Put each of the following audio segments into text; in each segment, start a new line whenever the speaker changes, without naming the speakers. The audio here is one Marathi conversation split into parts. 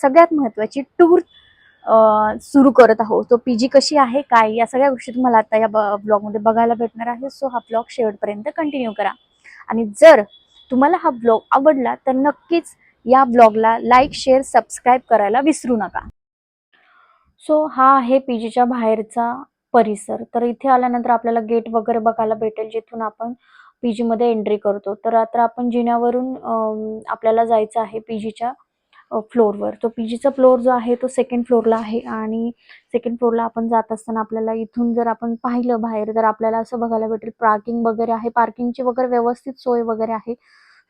सगळ्यात महत्त्वाची टूर सुरू करत आहोत. तो पीजी कशी आहे, काय, या सगळ्या गोष्टी तुम्हाला आता या ब्लॉगमध्ये बघायला भेटणार आहे. सो हा ब्लॉग शेवटपर्यंत कंटिन्यू करा. आणि जर तुम्हाला हा ब्लॉग आवडला तर नक्कीच या ब्लॉगला लाईक, शेअर, सबस्क्राईब करायला विसरू नका. सो हा आहे पीजीच्या बाहेरचा परिसर. तर इथे आल्यानंतर आपल्याला गेट वगैरे बघायला भेटेल, जिथून आपण पीजी मध्ये एंट्री करतो. तर आता आपण जिन्यावरून आपल्याला जायचं आहे पीजीच्या फ्लोअरवर. तो पीजीचा फ्लोअर जो आहे तो सेकंड फ्लोअरला आहे आणि सेकंड फ्लोअरला आपण जात असताना आपल्याला इथून जर आपण पाहिलं बाहेर तर आपल्याला असं बघायला भेटेल पार्किंग वगैरे आहे. पार्किंगची वगैरे व्यवस्थित सोय वगैरे आहे.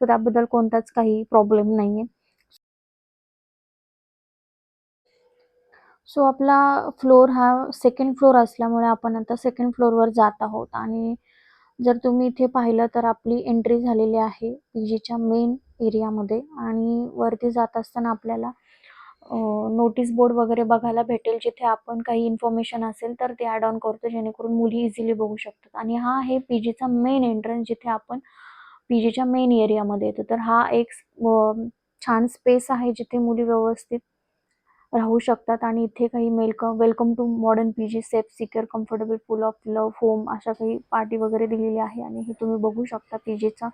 तर त्याबद्दल कोणताच काही प्रॉब्लेम नाहीये. सो आपला फ्लोअर हा सेकंड फ्लोअर असल्यामुळे आपण आता सेकंड फ्लोअरवर जात आहोत आणि जर तुम्ही इथे पाहिलं तर आपली एंट्री झालेली आहे पीजीच्या मेन एरियामध्ये आणि वरती जात असताना आपल्याला नोटीस बोर्ड वगैरे बघायला भेटेल, जिथे आपण काही इन्फॉर्मेशन असेल तर ते ॲड ऑन करतो, जेणेकरून मुली इझिली बघू शकतात. आणि हा आहे पीजीचा मेन एंट्रन्स, जिथे आपण पीजीच्या मेन एरियामध्ये येतो. तर हा एक छान स्पेस आहे, जिथे मुली व्यवस्थित राहू शकतात. आणि इथे काही welcome to modern PG, safe, secure, comfortable, full of love, home, अशा काही पार्टी वगैरे दिलेली आहे. आणि हे तुम्ही बघू शकता पीजीचा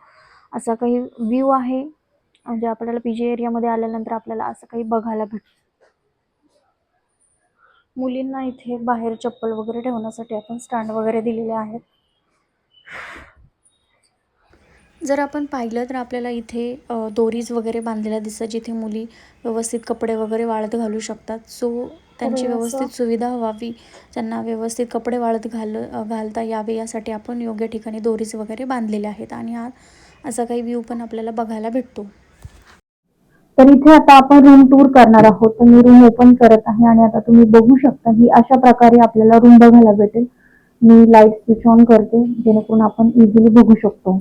असा काही व्ह्यू आहे. म्हणजे आपल्याला पीजी एरियामध्ये आल्यानंतर आपल्याला असं काही बघायला भेटतं. मुलींना इथे बाहेर चप्पल वगैरे ठेवण्यासाठी आपण स्टँड वगैरे दिलेले आहेत. जर आपण पाहिलं तर आपल्याला इथे दोरीज वगैरे बांधलेल्या दिसतात, जिथे मुली व्यवस्थित कपडे वगैरे वाळत घालू शकतात. सो त्यांची व्यवस्थित सुविधा व्हावी, त्यांना व्यवस्थित कपडे वाळत घालता यावे, यासाठी आपण योग्य ठिकाणी दोरीज वगैरे बांधलेले आहेत. आणि हा असा काही व्ह्यू पण आपल्याला बघायला भेटतो. तर इथे आता आपण रूम टूर करणार आहोत. तर मी रूम ओपन करत आहे आणि आता तुम्ही बघू शकता ही अशा प्रकारे आपल्याला रूम बघायला भेटेल. मी लाईट स्विच ऑन करते, जेणेकरून आपण इझिली बघू शकतो.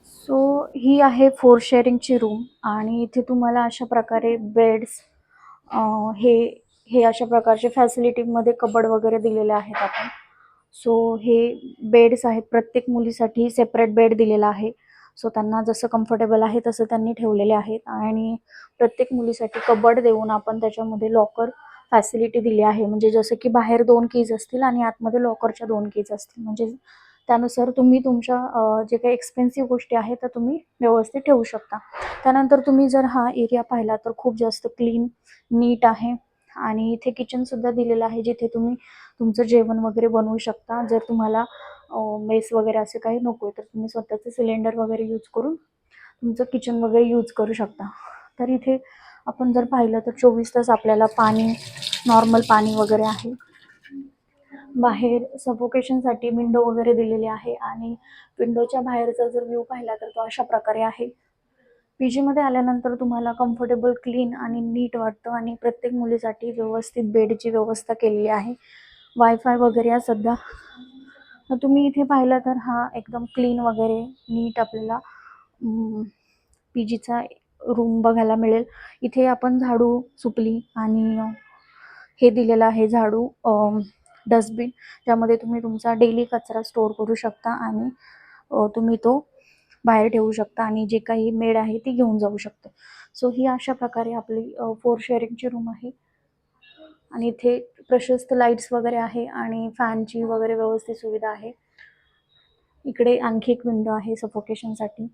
सो ही आहे 4 शेअरिंगची रूम आणि इथे तुम्हाला अशा प्रकारे बेड्स हे हे अशा प्रकारचे फॅसिलिटीमध्ये कबड वगैरे दिलेले आहेत आपण. सो हे बेड्स आहेत, प्रत्येक मुलीसाठी सेपरेट बेड दिलेला आहे. सो त्यांना जसं कम्फर्टेबल आहे तसं त्यांनी ठेवलेले आहेत. आणि प्रत्येक मुलीसाठी कबड देऊन आपण त्याच्यामध्ये लॉकर फॅसिलिटी दिली आहे. म्हणजे जसं की बाहेर 2 कीज असतील आणि आतमध्ये लॉकरच्या 2 कीज असतील. म्हणजे त्यानुसार तुम्ही तुमच्या जे काही एक्सपेन्सिव्ह गोष्टी आहेत त्या तुम्ही व्यवस्थित ठेवू शकता. त्यानंतर तुम्ही जर हा एरिया पाहिला तर खूप जास्त क्लीन, नीट आहे. आणि इथे किचन सुद्धा दिलेलं आहे, जिथे तुम्ही तुमचं जेवण वगैरे बनवू शकता. जर तुम्हाला मेस वगैरे असे काही नको तर तुम्ही स्वतःचे सिलेंडर वगैरे यूज करून तुमचं किचन वगैरे यूज करू शकता. तर इथे आपण जर पाहिलं तर 24 तास आपल्याला पाणी, नॉर्मल पाणी वगैरे आहे. बाहेर सफोकेशनसाठी विंडो वगैरे दिलेली आहे आणि विंडोच्या बाहेरचा जर व्ह्यू पाहिला तर तो अशा प्रकारे आहे. पीजीमध्ये आल्यानंतर तुम्हाला कम्फर्टेबल, क्लीन आणि नीट वाटतं आणि प्रत्येक मुलीसाठी व्यवस्थित बेडची व्यवस्था केलेली आहे. वायफाय वगैरे आहे सध्या. तर तुम्ही इथे पाहिलं तर हा एकदम क्लीन वगैरे नीट आपल्याला पीजीचा रूम बघायला मिळेल. इथे आपण झाडू, सुपली आणि हे दिलेलं आहे झाडू, डस्टबिन, ज्यामध्ये तुम्ही तुमचा डेली कचरा स्टोअर करू शकता आणि तुम्ही तो बाहेर ठेवू शकता आणि जे काही मेड आहे ती घेऊन जाऊ शकते. सो ही अशा प्रकारे आपली 4 शेअरिंगची रूम आहे. आणि इथे प्रशस्त लाईट्स वगैरे आहे आणि फॅनची वगैरे व्यवस्थित सुविधा आहे. इकडे आणखी एक विंडो आहे सफोकेशनसाठी.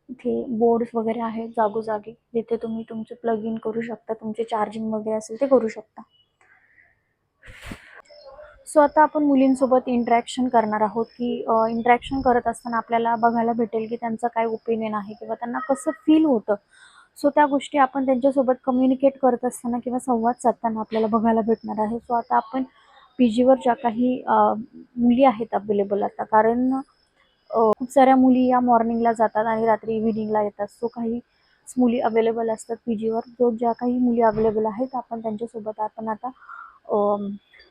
इथे बोर्ड्स वगैरे आहेत जागोजागी, जिथे तुम्ही तुमचे प्लग इन करू शकता, तुमचे चार्जिंग वगैरे असेल ते करू शकता. सो आता आपण मुलींसोबत इंटरॅक्शन करणार आहोत, की इंटरॅक्शन करत असताना आपल्याला बघायला भेटेल की त्यांचं काय ओपिनियन आहे किंवा त्यांना कसं फील होतं. सो त्या गोष्टी आपण त्यांच्यासोबत कम्युनिकेट करत असताना किंवा संवाद साधताना आपल्याला बघायला भेटणार आहे. सो आता आपण पीजीवर ज्या काही मुली आहेत अवेलेबल आता, कारण खूप साऱ्या मुली या मॉर्निंगला जातात आणि रात्री इव्हिनिंगला येतात. सो काही मुली अवेलेबल असतात पीजीवर. जो ज्या काही मुली अवेलेबल आहेत आपण त्यांच्यासोबत आपण आता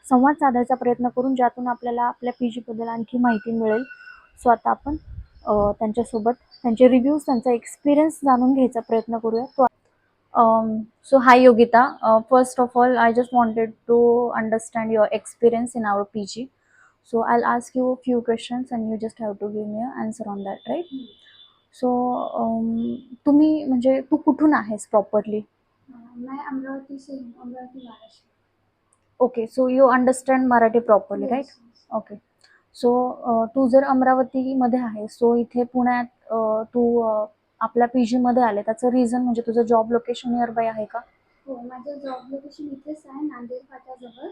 संवाद साधायचा प्रयत्न करून, ज्यातून आपल्याला आपल्या पीजीबद्दल आणखी माहिती मिळेल. सो आता आपण त्यांच्यासोबत त्यांचे रिव्ह्यूज, त्यांचा एक्सपिरियन्स जाणून घ्यायचा प्रयत्न करूया. So hi Yogita. First of all, I just wanted to understand your experience in our PG. So I'll ask you a few questions and you just have to give me an answer on that, right? So तुम्ही म्हणजे तू कुठून आहेस प्रॉपरली?
मैं अमरावती से हूँ, Amravati Maharashtra.
Okay, so you understand Marathi properly right?
Yes yes.
Okay. So तू जर अमरावतीमध्ये आहे, सो इथे पुण्यात तू आपल्या पीजीमध्ये आले, त्याचं रिझन म्हणजे तुझं जॉब लोकेशन नियर बाय आहे का?
हो, माझं जॉब लोकेशन इथेच आहे, नांदेड फाट्याजवळ,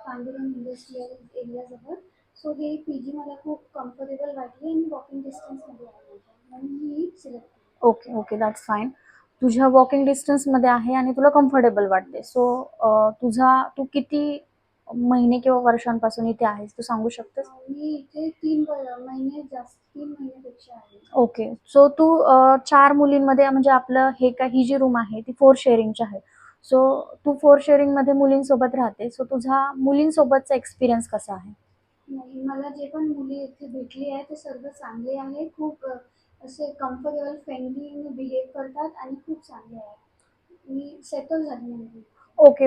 पांडुरंग इंडस्ट्रियल एरियाजवळ. सो हे पी जी मला खूप कम्फर्टेबल वाटली आणि वॉकिंग डिस्टन्समध्ये आहे माझ्या, म्हणून मी सिलेक्ट केलं.
Okay okay, that's fine. तुझ्या वॉकिंग डिस्टन्समध्ये आहे आणि तुला कम्फर्टेबल वाटते. सो तू किती महिने किंवा वर्षांपासून इथे आहेस, तू सांगू शकतेस?
मी इथे 3 महिने, जास्त 3 महिन्यापेक्षा आहे.
ओके. सो तू 4 मुलींमध्ये म्हणजे आपलं ही जी रूम आहे ती 4 शेअरिंगची आहे. सो तू 4 शेअरिंगमध्ये मुलींसोबत राहते. सो तुझा मुलींसोबतचा एक्सपिरियन्स कसा आहे?
नाही, मला जे पण मुली इथे भेटली आहे ते सर्व चांगले आहे. खूप असे कम्फर्टेबल फ्रेंडली बिहेव करतात आणि खूप चांगले आहेत. मी सेटल झाली आहे.
ओके.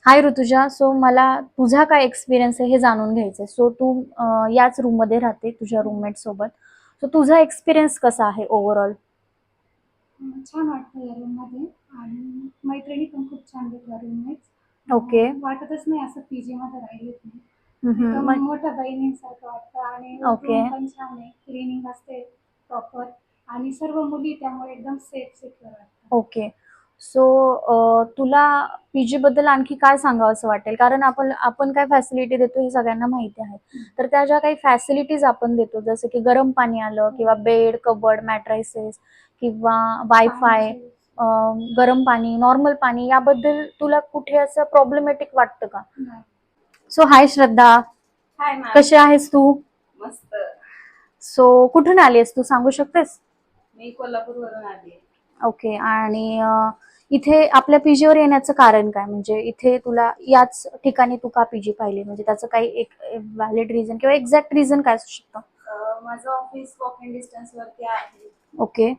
हाय ऋतुजा. सो मला तुझा काय एक्सपिरियन्स आहे हे जाणून घ्यायचं आहे. सो तू याच रूममध्ये राहते तुझ्या रूममेट सोबत. सो तुझा एक्सपिरियन्स कसा आहे ओव्हरऑल?
छान वाटतं या रूममध्ये आणि मैत्रिणी पण खूप छान भेटल्या रूममेट्स.
ओके.
वाटतच नाही असं पीजीमध्ये राहिलेत मी.
हम्म,
एकदम
मग
मोठ्या बहिणींसारखं वाटतं आणि
ओके
रूम पण छान आहे, क्लिनिंग असते प्रॉपर आणि सर्व मुली त्यामुळे एकदम सेफ सिक्युअर वाटतं.
ओके. सो तुला पीजी बद्दल आणखी काय सांगावं असं वाटेल? कारण आपण आपण काय फॅसिलिटी देतो हे सगळ्यांना माहिती आहे. तर त्या ज्या काही फॅसिलिटीज आपण देतो, जसं की गरम पाणी आलं किंवा बेड, कबर्ड, मॅट्रेसेस किंवा वायफाय,
पाण्याची
गरम पाणी, नॉर्मल पाणी, याबद्दल तुला कुठे असं प्रॉब्लेमॅटिक वाटतं का?
नाही.
सो हाय श्रद्धा,
हाय मॅम.
कशी आहेस तू?
मस्त.
सो कुठून आलीस तू सांगू शकतेस?
मी कोल्हापूरवरून आली.
ओके. आणि इथे आपल्या पीजीवर येण्याचं कारण काय? म्हणजे इथे तुला याच ठिकाणी तू का पीजी पाहिली? म्हणजे त्याचं काही एक व्हॅलिड रिझन किंवा एक्झॅक्ट रिझन काय असू शकतं?
माझं ऑफिस वॉकिंग डिस्टन्स वरती आहे.
ओके.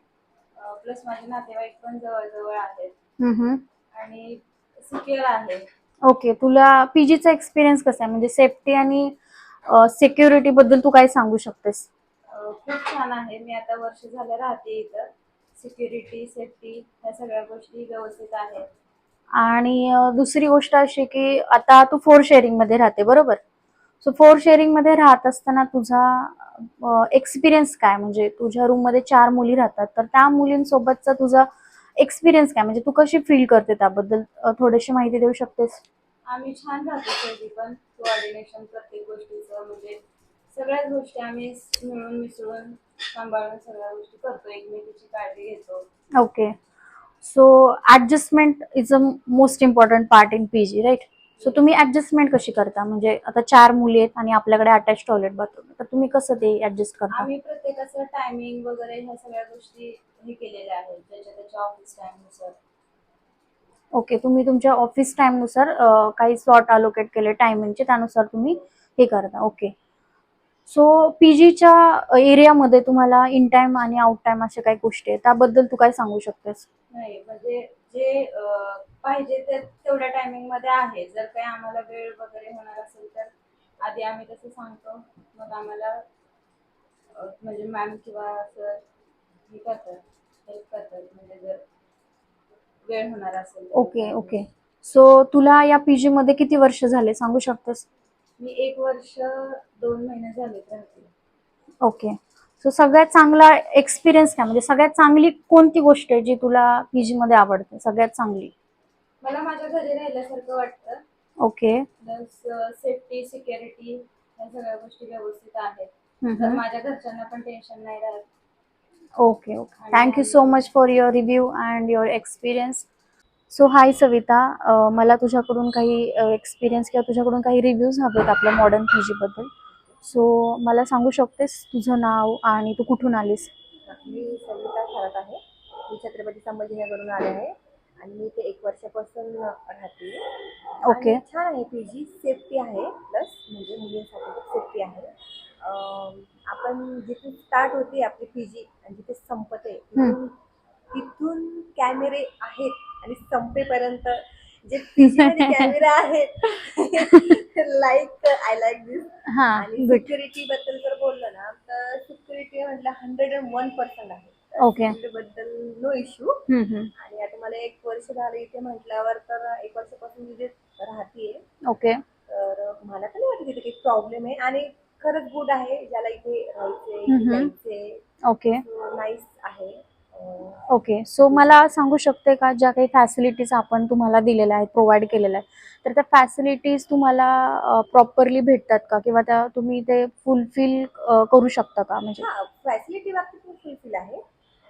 प्लस माझे नातेवाईक पण जवळ आहेत
हम्म.
आणि सिक्युअर आहे.
ओके. तुला पीजीचा एक्सपिरियन्स कसा आहे? म्हणजे सेफ्टी आणि सिक्युरिटी बद्दल तू काय सांगू शकतेस?
खूप छान आहे. मी आता वर्ष झालं राहते इथं. सिक्युरिटी, सेफ्टी ह्या सगळ्या गोष्टी व्यवस्थित आहेत.
आणि दुसरी गोष्ट अशी की आता तू 4 शेअरिंग मध्ये राहते, बरोबर? सो 4 शेअरिंग मध्ये राहत असताना तुझा एक्सपिरियन्स काय? म्हणजे तुझ्या रूम मध्ये 4 मुली राहतात, तर त्या मुलींसोबतचा तुझा एक्सपिरियन्स काय? म्हणजे तू कशी फील करते त्याबद्दल थोडीशी माहिती देऊ शकतेस?
आम्ही छान राहतो दोघी पण. कोऑर्डिनेशन प्रत्येक गोष्टीचं म्हणजे सगळ्याच गोष्टी आम्ही मिळून मिसळून सांभाळून सगळ्या गोष्टी करतो. एकमेकीची काळजी घेतो.
Okay. So adjustment is a most important part in PG, right? So तुम्ही ऍडजस्टमेंट कशी करता? म्हणजे आता 4 मुली आहेत आणि आपल्याकडे अटॅच टॉयलेट बाथरूम, तर तुम्ही कसं ते ऍडजस्ट करता?
आम्ही प्रत्येकाचं टायमिंग वगैरे ह्या सगळ्या गोष्टी हे केलेल्या आहेत ज्याच्या त्याच्या ऑफिस टाइमनुसार.
ओके. तुम्ही तुमच्या ऑफिस टाइमनुसार काही स्लॉट अलोकेट केले टायमिंगचे, त्यानुसार तुम्ही हे करता. ओके. सो पीजीच्या एरियामध्ये तुम्हाला इन टाइम आणि आउट टाइम अशा काही गोष्टी आहेत, त्याबद्दल तू काय सांगू शकतेस?
नाही म्हणजे जे पाहिजे ते तेवढ्या टायमिंग मध्ये आहे. जर काही आम्हाला वेळ वगैरे होणार असेल तर आधी आम्ही तसं सांगतो. मग आम्हाला म्हणजे मॅम किंवा सर हे करतात, हेल्प करतात म्हणजे जर वेळ होणार असेल तर.
Okay okay. सो तुला या पीजी मध्ये किती वर्ष झाले सांगू शकतेस?
मी 1 वर्ष 2 महिने झालेत राहते.
ओके. सो सगळ्यात चांगला एक्सपिरियन्स काय? म्हणजे सगळ्यात चांगली कोणती गोष्ट आहे जी तुला पीजी मध्ये आवडते सगळ्यात चांगली?
मला माझ्या घरी राहिल्यासारखं वाटतं.
ओके.
प्लस सेफ्टी, सिक्युरिटी ह्या सगळ्या गोष्टी व्यवस्थित आहेत. तर
हम्म.
माझ्या घरच्यांना पण टेन्शन नाही राहत.
Okay okay. Thank you so much for your review and your experience. So hi Savita, मला तुझ्याकडून काही एक्सपिरियन्स किंवा तुझ्याकडून काही रिव्ह्यूज हवेत आपल्या मॉडर्न पीजी बद्दल. सो मला सांगू शकतेस तुझं नाव आणि तू कुठून आलीस?
मी सविता खरत आहे. मी छत्रपती संभाजीनगरवरून आले आहे आणि मी इथे 1 वर्षापासून राहते.
ओके.
आणि छान आहे पीजी, सेफ्टी आहे प्लस म्हणजे मुलींसाठी खूप सेफ्टी आहे. आपण जिथे स्टार्ट होते आपली पीजी आणि जिथे संपते तिथून तिथून कॅमेरे आहेत आणि संपेपर्यंत जे पीजी मध्ये कॅमेरे आहेत लाईक आय लाईक दिस.
हा,
आणि
गुड.
सिक्युरिटी बद्दल जर बोललं ना तर सिक्युरिटी म्हटलं 101% आहे.
ओके.
सिक्युरिटी बद्दल नो इश्यू. आणि आणि आता मला 1 वर्ष झालं इथे म्हटल्यावर तर 1 वर्षापासून इथे राहतीये.
ओके.
तर मला तर नाही वाटत इथे काही प्रॉब्लेम आहे आणि खरंच गुड आहे ज्याला इथे राहायचे
हम्म.
यायचे.
ओके.
नाईस आहे.
ओके. सो मला सांगू शकते का ज्या काही फॅसिलिटीज आपण तुम्हाला दिलेल्या आहेत, प्रोव्हाइड केलेल्या आहेत, तर त्या फॅसिलिटीज तुम्हाला प्रॉपरली भेटतात का, किंवा त्या तुम्ही ते फुलफिल करू शकता का? म्हणजे
हा, फॅसिलिटी बाबतीत खूप फुलफिल आहे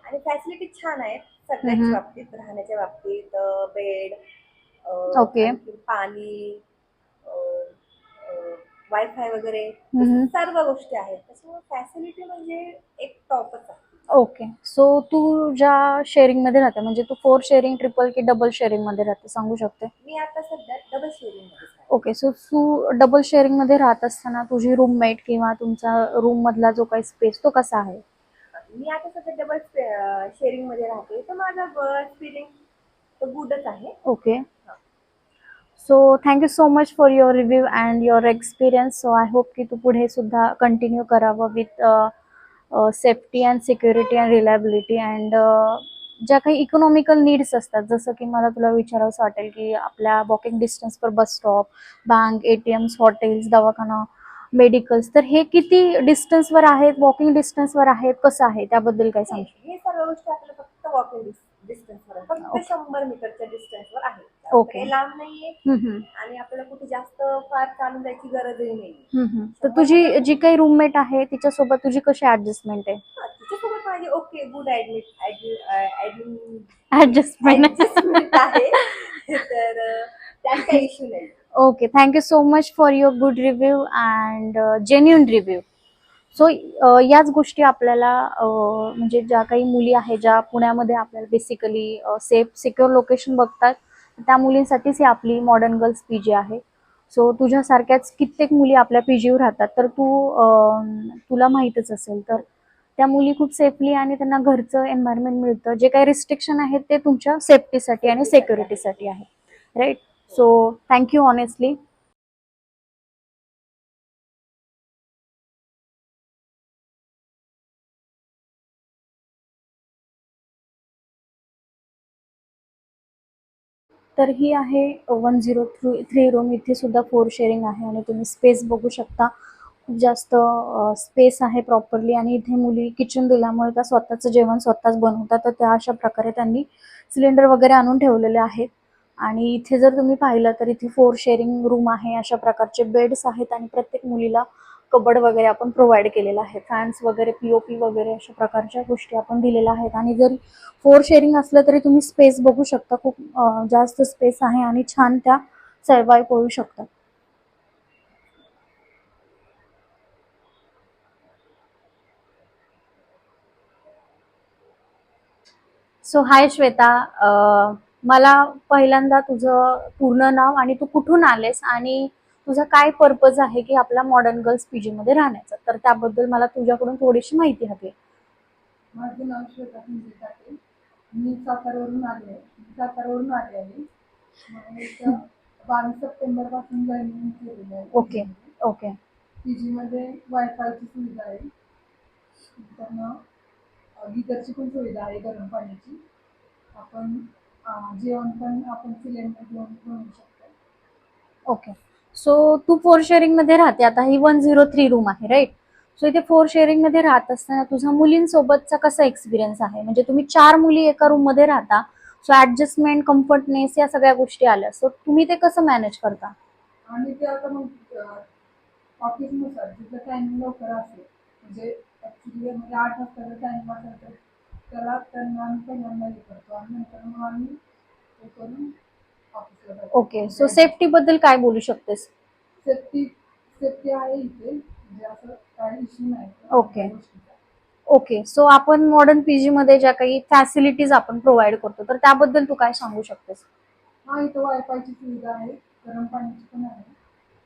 आणि फॅसिलिटी छान आहेत सगळ्याच
हम्म.
बाबतीत. राहण्याच्या बाबतीत बेड,
ओके.
आणखी पाणी, वायफाय वगैरे हे
हम्म.
सर्व गोष्टी आहेत. त्याच्यामुळे फॅसिलिटी म्हणजे एक टॉपच आहे.
ओके. सो तू ज्या शेअरिंगमध्ये राहते, म्हणजे तू 4 शेअरिंग, ट्रिपल की डबल शेअरिंगमध्ये राहते, सांगू शकते?
मी आता सध्या डबल शेअरिंग मध्ये आहे.
ओके. सो तू डबल शेअरिंगमध्ये राहत असताना तुझी रूममेट किंवा तुमचा रूममधला जो काही स्पेस तो कसा आहे?
मी आता सध्या डबल शेअरिंग मध्ये राहते तर माझा एक्सपिरियन्स तर गुडच आहे.
Okay. So thank you so much for your review and your experience. So I hope की तू पुढे सुद्धा कंटिन्यू करावं with safety and security and reliability and ज्या काही इकॉनॉमिकल नीड्स असतात, जसं की मला तुला विचारावंसं वाटेल की आपल्या वॉकिंग डिस्टन्सवर bus stop, bank, ATMs, hotels, दवाखाना, मेडिकल्स, तर हे किती डिस्टन्सवर आहेत, वॉकिंग डिस्टन्सवर आहेत, कसं आहे त्याबद्दल काय सांगू?
हे सर्व गोष्टी आपल्याला फक्त वॉकिंग डिस्टन्सवर आहे. फक्त
ओके.
100 मीटरच्या डिस्टन्सवर आहे. जास्त
ओके.
काही लांब नाहीये
हम्म.
आणि आपल्याला कुठे जास्त फार चालून जायची गरजही नाही.
तर तुझी जी काही रूममेट आहे तिच्यासोबत तुझी कशी ऍडजस्टमेंट आहे?
तिच्यासोबत माझी ओके गुड
ऍडजस्टमेंट.
ऍडजस्टमेंट आहे. तर त्यात काही इश्यू नाही.
Okay. Thank you so much for your good review and genuine review. So याच गोष्टी आपल्याला म्हणजे ज्या काही मुली आहेत ज्या पुण्यामध्ये आपल्याला बेसिकली सेफ सिक्युअर लोकेशन बघतात, त्या मुलींसाठीच ही आपली मॉडर्न गर्ल्स PG आहे. सो तुझ्यासारख्याच कित्येक मुली आपल्या PGवर राहतात, तर तुला माहीतच असेल, तर त्या मुली खूप सेफली आणि त्यांना घरचं एन्व्हायरमेंट मिळतं. जे काही रिस्ट्रिक्शन आहेत ते तुमच्या सेफ्टीसाठी आणि सिक्युरिटीसाठी आहे, राईट? So thank you honestly. तर ही आहे 103 रूम. इथे सुद्धा 4 शेअरिंग आहे आणि तुम्ही स्पेस बघू शकता. खूप जास्त स्पेस आहे प्रॉपरली आणि इथे मुली किचन दिल्यामुळे त्या स्वतःचं जेवण स्वतःच बनवतात. तर त्या अशा प्रकारे त्यांनी सिलेंडर वगैरे आणून ठेवलेले आहेत. आणि इथे जर तुम्ही पाहिलं तर इथे 4 शेअरिंग रूम आहे. अशा प्रकारचे बेड्स आहेत आणि प्रत्येक मुलीला कबड वगैरे आपण प्रोव्हाइड केलेलं आहे. फॅन्स वगैरे, POP वगैरे अशा प्रकारच्या गोष्टी आपण दिलेल्या आहेत. आणि जरी 4 शेअरिंग असलं तरी तुम्ही स्पेस बघू शकता. खूप जास्त स्पेस आहे आणि छान त्या सर्वाइव्ह करू शकतात. सो हाय श्वेता, मला पहिल्यांदा तुझं पूर्ण नाव आणि तू कुठून आलेस आणि तुझा काय पर्पज आहे की आपल्या मॉडर्न गर्ल्स PG मध्ये राहण्याचा, तर त्याबद्दल मला तुझ्याकडून थोडीशी माहिती हवी आहे.
माझं नाव श्वेता संजय टाके. मी सातारवरून आले आहे. मला इथं 22 सप्टेंबर पासून जॉईनिंग केलेलं आहे.
ओके. ओके.
PG मध्ये वायफायची सुविधा आहे. त्यांना गिझरची पण सुविधा आहे, गरम पाण्याची. आपण जेवण पण आपण सिलेंडर घेऊन बनवू शकतो.
ओके. सो तू 4 शेअरिंग मध्ये राहते. आता ही 103 रूम आहे, राईट? सो इथे 4 शेअरिंग मध्ये राहत असताना तुझा मुलींसोबतचा कसा एक्सपिरियन्स आहे? म्हणजे तुम्ही 4 मुली एका रूम मध्ये राहता. सो ऍडजस्टमेंट, कम्फर्टनेस या सगळ्या गोष्टी आल्या. सो तुम्ही ते कसं मॅनेज करता?
आणि ते आता मग ऑफिसनुसार तिथलं टायमिंग लवकर असेल, म्हणजे ॲक्च्युली म्हणजे 8 वाजता टायमिंग असेल तर त्याला त्यांना आम्ही पहिल्यांदा हे करतो आणि नंतर मग आम्ही हे करून ऑफिसला जातो.
ओके. सो सेफ्टी बद्दल काय बोलू शकतेस?
सेफ्टी आहे इथे, म्हणजे असं काही इश्यू नाही.
ओके. ओके. सो आपण मॉडर्न PG मध्ये ज्या काही फॅसिलिटीज आपण प्रोव्हाइड करतो, तर त्याबद्दल तू काय सांगू शकतेस?
हा, इथं वायफायची सुविधा आहे, गरम पाण्याची पण आहे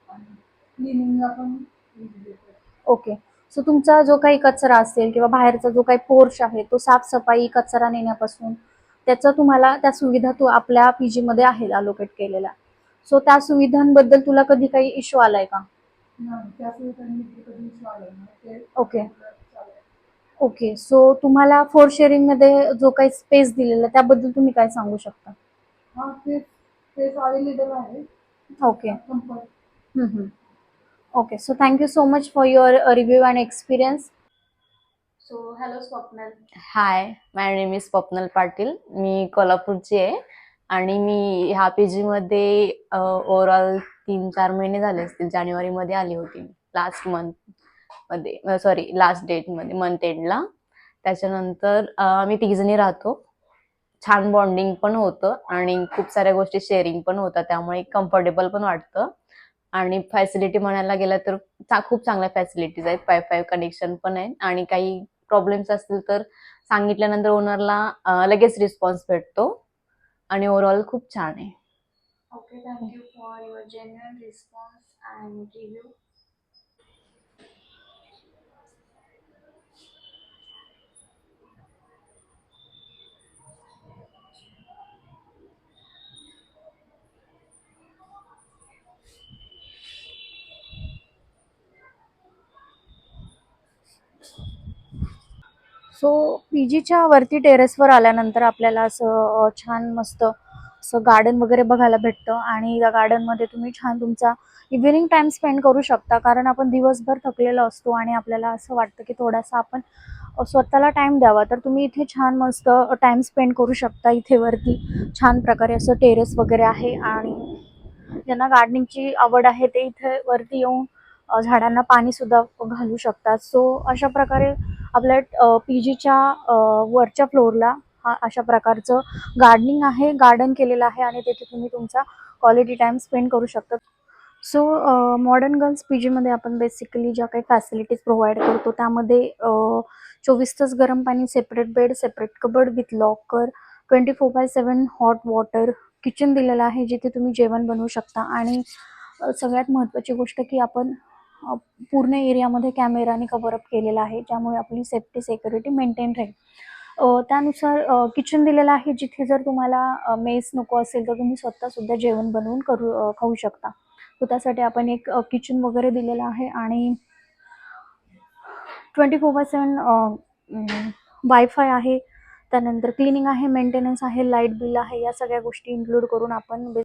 आणि क्लिनिंगला पण देतो.
ओके. सो तुमचा जो काही कचरा असेल किंवा बाहेरचा जो काही पोर्च आहे तो साफसफाई, कचरा नेण्यापासून त्याचं तुम्हाला त्या सुविधा तू आपल्या PG मध्ये आहेत अलोकेट केलेल्या. सो त्या सुविधांबद्दल तुला कधी काही इश्यू आलाय का?
नाही, त्या सुविधांनी कधी इश्यू आला नाही. ते
ओके.
चालेल.
ओके. सो तुम्हाला 4 शेअरिंगमध्ये जो काही स्पेस दिलेला त्याबद्दल तुम्ही काय सांगू शकता?
हा स्पेस स्पेस अवेलेबल आहे.
ओके.
कम्फर्ट.
हं, हं. Okay. So thank you so much for your review and experience. So hello Swapnil.
Hi, my name is Swapnil Patil. मी कोल्हापूरची आहे आणि मी ह्या पीजीमध्ये ओव्हरऑल 3-4 महिने झाले असतील. जानेवारीमध्ये आली होती लास्ट मंथमध्ये, सॉरी लास्ट डेटमध्ये, मंथ एंडला. त्याच्यानंतर आम्ही तिघीजणी राहतो. छान बॉन्डिंग पण होतं आणि खूप साऱ्या गोष्टी शेअरिंग पण होतात, त्यामुळे कम्फर्टेबल पण वाटतं. आणि फॅसिलिटी म्हणायला गेलं तर खूप चांगल्या फॅसिलिटीज आहेत. वायफाय कनेक्शन पण आहे आणि काही प्रॉब्लेम्स असतील तर सांगितल्यानंतर ओनरला लगेच रिस्पॉन्स भेटतो आणि ओव्हरऑल खूप छान आहे.
Okay. Thank you for your genuine response and review. So पीजीच्या वरती टेरेसवर आल्यानंतर आपल्याला असं छान मस्त असं गार्डन वगैरे बघायला भेटतं आणि या गार्डनमध्ये तुम्ही छान तुमचा इव्हिनिंग टाइम स्पेंड करू शकता. कारण आपण दिवसभर थकलेलो असतो आणि आपल्याला असं वाटतं की थोडासा आपण स्वतःला टाइम द्यावा. तर तुम्ही इथे छान मस्त टाइम स्पेंड करू शकता. इथे वरती छान प्रकारे असं टेरेस वगैरे आहे आणि ज्यांना गार्डनिंगची आवड आहे ते इथे वरती येऊन झाडांना पाणी सुद्धा घालू शकतात. सो अशा प्रकारे आपल्या पीजीच्या वरच्या फ्लोअरला हा अशा प्रकारचं गार्डनिंग आहे, गार्डन केलेलं आहे आणि तिथे तुम्ही तुमचा क्वालिटी टाइम स्पेंड करू शकता. सो मॉडर्न गर्ल्स पीजीमध्ये आपण बेसिकली ज्या काही फॅसिलिटीज प्रोव्हाइड करतो त्यामध्ये 24 तास गरम पाणी, separate bed, separate cupboard with locker, 24/7 hot water, kitchen दिलेलं आहे जिथे तुम्ही जेवण बनवू शकता आणि सगळ्यात महत्त्वाची गोष्ट की आपण पूर्ण एरियामध्ये कॅमेराने कव्हर अप केलेला आहे, ज्यामुळे आपली सेफ्टी सिक्युरिटी मेंटेन राहील. त्यानुसार किचन दिलेलं आहे जिथे जर तुम्हाला मेस नको असेल तर तुम्ही स्वतःसुद्धा जेवण बनवून खाऊ शकता. तर त्यासाठी आपण एक किचन वगैरे दिलेलं आहे आणि 24/7 वायफाय आहे. त्यानंतर क्लिनिंग आहे, मेंटेनन्स आहे, लाईट बिल आहे. या सगळ्या गोष्टी इन्क्लूड करून आपण